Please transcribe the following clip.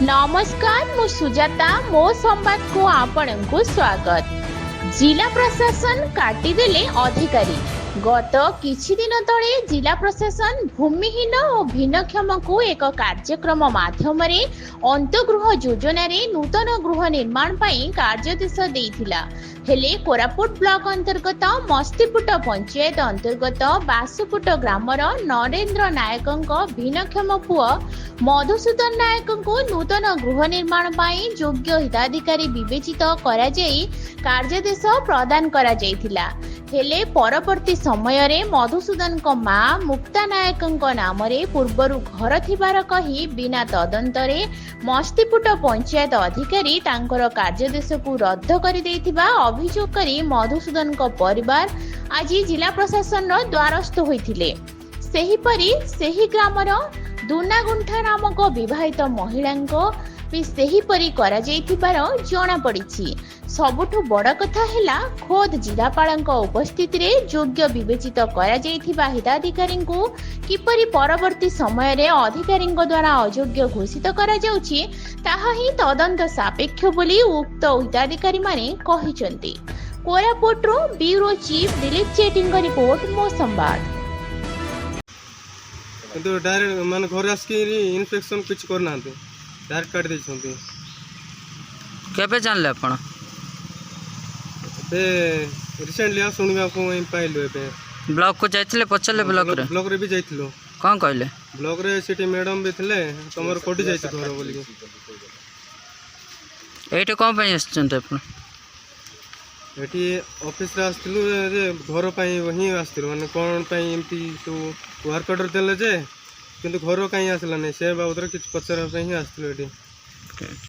नमस्कार मु सुजाता मो संवाद को आपण को स्वागत। जिला प्रशासन काटिदेले अधिकारी। गत किछि दिन तले जिला प्रशासन भूमिहीन और भिन्नक्षम को एक कार्यक्रम माध्यम अंतगृह योजना नूतन गृह निर्माण ପାଇଁ କାର୍ଯ୍ୟଦେଶ ଦେଇଥିଲା। हेले कोरापुट ब्लॉक अंतर्गत मस्तीपुट पंचायत अंतर्गत बासुपुट ग्रामर नरेंद्र नायकों भिन्नक्षम पुओ मधुसूदन नायक को नूतन गृह निर्माण ପାଇଁ योग्य हिताधिकारी विवेचित करा जाई कार्यदेश प्रदान करा जाइथिला। हेले परवर्ती समय रे मधुसूदन को मां मुक्ता नायक नाम रे पूर्वरु घर थिबार कही बिना तदंतरे मस्तीपुट पंचायत अधिकारी तांकर कार्यदेश को रद्द करि देथिबा अभियोग करी मधुसूदन को परिवार आज जिला प्रशासन द्वारस्थ होइथिले। सेहीपरि सेही ग्रामर दुनागुंठा नामक विवाहित महिला भी सेहीपरि करा जाइथिबार जणा पड़िछि। सबुठु बड़ कथा हैला खोद जिलापालक उपस्थिति रे योग्य विवेचित करा जाइथिबा हिताधिकारी को किपरि परवर्ती समय रे अधिकारी द्वारा अयोग्य घोषित करा जाउछि ताहा ही तदंत सापेक्ष बोली उक्त हिताधिकारी माने कहिसंती। कोरापुट रो ब्यूरो चीफ दिलीप चेटिंग रिपोर्ट मो संवाद। तो डायरेक्ट मान घर आसिक इन्फेक्शन कुछ करना डायरेक्ट काट देछंती। केबे जानले आपण रिसेंटली सुनवा को पाइलु एबे ब्लॉक को जाइथिले पछले ब्लॉक रे भी जाइथिलो कोन कहले ब्लॉक रे सिटी मैडम भी थिले तमर कोठी जाइछ घर बोली एटे कोन पई आछंत आपण एटी ऑफिस रे आस्तिलु जे घर पई वही आस्तिलु माने कोन पई एमती तो वर्क ऑर्डर देले जे किंतु घर काई आसला नै से बाबद रे किछ पचरा पई आस्तिलु एटी।